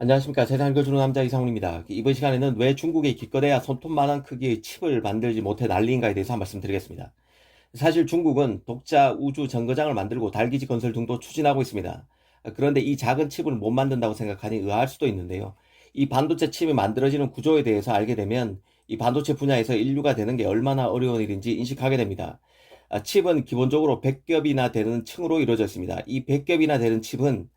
안녕하십니까. 세상을 거주는 남자 이상훈입니다. 이번 시간에는 왜 중국이 기껏해야 손톱만한 크기의 칩을 만들지 못해 난리인가에 대해서 한 말씀 드리겠습니다. 사실 중국은 독자 우주 정거장을 만들고 달기지 건설 등도 추진하고 있습니다. 그런데 이 작은 칩을 못 만든다고 생각하니 의아할 수도 있는데요. 이 반도체 칩이 만들어지는 구조에 대해서 알게 되면 이 반도체 분야에서 인류가 되는 게 얼마나 어려운 일인지 인식하게 됩니다. 칩은 기본적으로 100겹이나 되는 층으로 이루어져 있습니다. 이 100겹이나 되는 칩은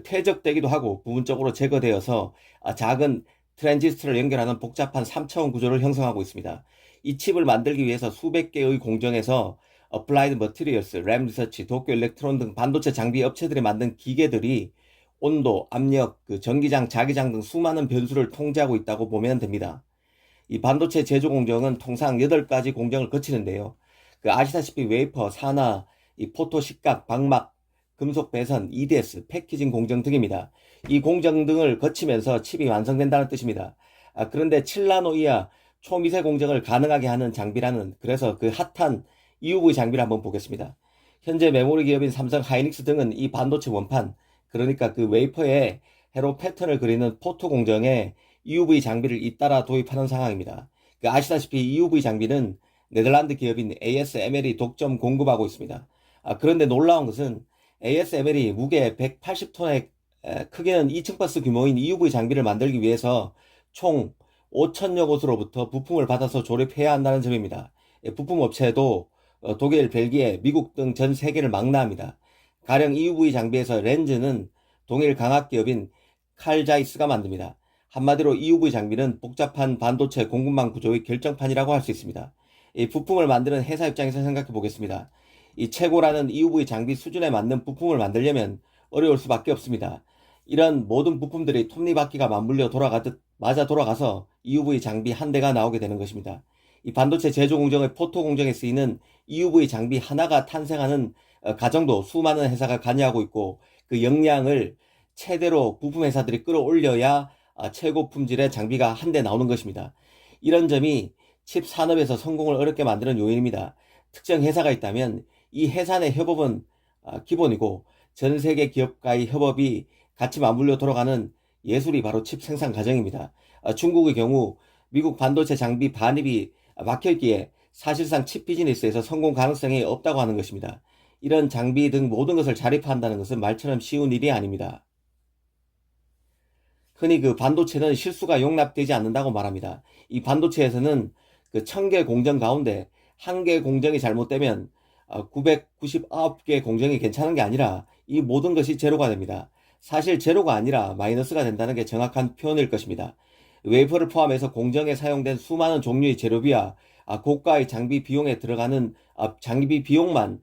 퇴적되기도 하고 부분적으로 제거되어서 작은 트랜지스터를 연결하는 복잡한 3차원 구조를 형성하고 있습니다. 이 칩을 만들기 위해서 수백 개의 공정에서 어플라이드 머티리얼스, 램 리서치, 도쿄 일렉트론 등 반도체 장비 업체들이 만든 기계들이 온도, 압력, 전기장, 자기장 등 수많은 변수를 통제하고 있다고 보면 됩니다. 이 반도체 제조 공정은 통상 8가지 공정을 거치는데요. 아시다시피 웨이퍼, 산화, 이 포토 식각, 방막, 금속 배선, EDS, 패키징 공정 등입니다. 이 공정 등을 거치면서 칩이 완성된다는 뜻입니다. 그런데 7나노 이하 초미세 공정을 가능하게 하는 장비라는, 그래서 핫한 EUV 장비를 한번 보겠습니다. 현재 메모리 기업인 삼성 하이닉스 등은 이 반도체 원판, 그러니까 웨이퍼에 회로 패턴을 그리는 포토 공정에 EUV 장비를 잇따라 도입하는 상황입니다. 아시다시피 EUV 장비는 네덜란드 기업인 ASML이 독점 공급하고 있습니다. 그런데 놀라운 것은 ASML이 무게 180톤의 크기는 2층 버스 규모인 EUV 장비를 만들기 위해서 총 5천여 곳으로부터 부품을 받아서 조립해야 한다는 점입니다. 부품 업체도 독일, 벨기에, 미국 등 전 세계를 망라합니다. 가령 EUV 장비에서 렌즈는 동일 강학기업인 칼자이스가 만듭니다. 한마디로 EUV 장비는 복잡한 반도체 공급망 구조의 결정판이라고 할 수 있습니다. 이 부품을 만드는 회사 입장에서 생각해 보겠습니다. 이 최고라는 EUV 장비 수준에 맞는 부품을 만들려면 어려울 수밖에 없습니다. 이런 모든 부품들이 톱니바퀴가 맞물려 돌아가듯 맞아 돌아가서 EUV 장비 한 대가 나오게 되는 것입니다. 이 반도체 제조 공정의 포토 공정에 쓰이는 EUV 장비 하나가 탄생하는 과정도 수많은 회사가 관여하고 있고, 그 역량을 최대로 부품 회사들이 끌어올려야 최고 품질의 장비가 한 대 나오는 것입니다. 이런 점이 칩 산업에서 성공을 어렵게 만드는 요인입니다. 특정 회사가 있다면 이 회사 내 협업은 기본이고, 전 세계 기업과의 협업이 같이 맞물려 돌아가는 예술이 바로 칩 생산 과정입니다. 중국의 경우 미국 반도체 장비 반입이 막혀있기에 사실상 칩 비즈니스에서 성공 가능성이 없다고 하는 것입니다. 이런 장비 등 모든 것을 자립한다는 것은 말처럼 쉬운 일이 아닙니다. 흔히 반도체는 실수가 용납되지 않는다고 말합니다. 이 반도체에서는 1000개 공정 가운데 1개 공정이 잘못되면 999개 공정이 괜찮은 게 아니라 이 모든 것이 제로가 됩니다. 사실 제로가 아니라 마이너스가 된다는 게 정확한 표현일 것입니다. 웨이퍼를 포함해서 공정에 사용된 수많은 종류의 재료비와 고가의 장비 비용에 들어가는 장비 비용만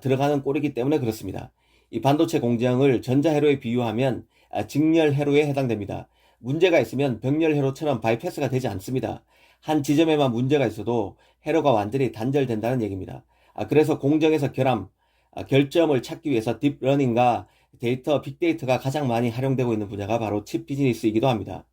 들어가는 꼴이기 때문에 그렇습니다. 이 반도체 공정을 전자회로에 비유하면 직렬회로에 해당됩니다. 문제가 있으면 병렬회로처럼 바이패스가 되지 않습니다. 한 지점에만 문제가 있어도 회로가 완전히 단절된다는 얘기입니다. 그래서 공정에서 결점을 찾기 위해서 딥러닝과 데이터, 빅데이터가 가장 많이 활용되고 있는 분야가 바로 칩 비즈니스이기도 합니다.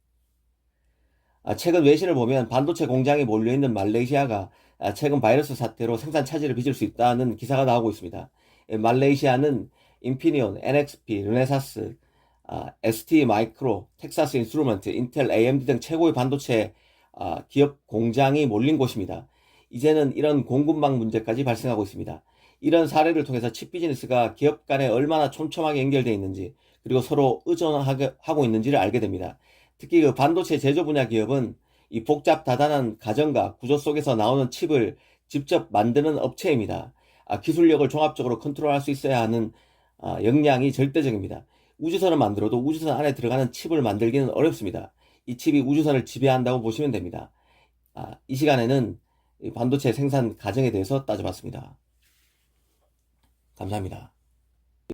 최근 외신을 보면 반도체 공장이 몰려있는 말레이시아가 최근 바이러스 사태로 생산 차질을 빚을 수 있다는 기사가 나오고 있습니다. 말레이시아는 인피니온, NXP, 르네사스, ST 마이크로, 텍사스 인스트루먼트, 인텔, AMD 등 최고의 반도체 기업 공장이 몰린 곳입니다. 이제는 이런 공급망 문제까지 발생하고 있습니다. 이런 사례를 통해서 칩 비즈니스가 기업 간에 얼마나 촘촘하게 연결되어 있는지, 그리고 서로 의존하고 있는지를 알게 됩니다. 특히 반도체 제조 분야 기업은 이 복잡 다단한 가정과 구조 속에서 나오는 칩을 직접 만드는 업체입니다. 기술력을 종합적으로 컨트롤할 수 있어야 하는 역량이 절대적입니다. 우주선을 만들어도 우주선 안에 들어가는 칩을 만들기는 어렵습니다. 이 칩이 우주선을 지배한다고 보시면 됩니다. 이 시간에는 이 반도체 생산 과정에 대해서 따져봤습니다. 감사합니다.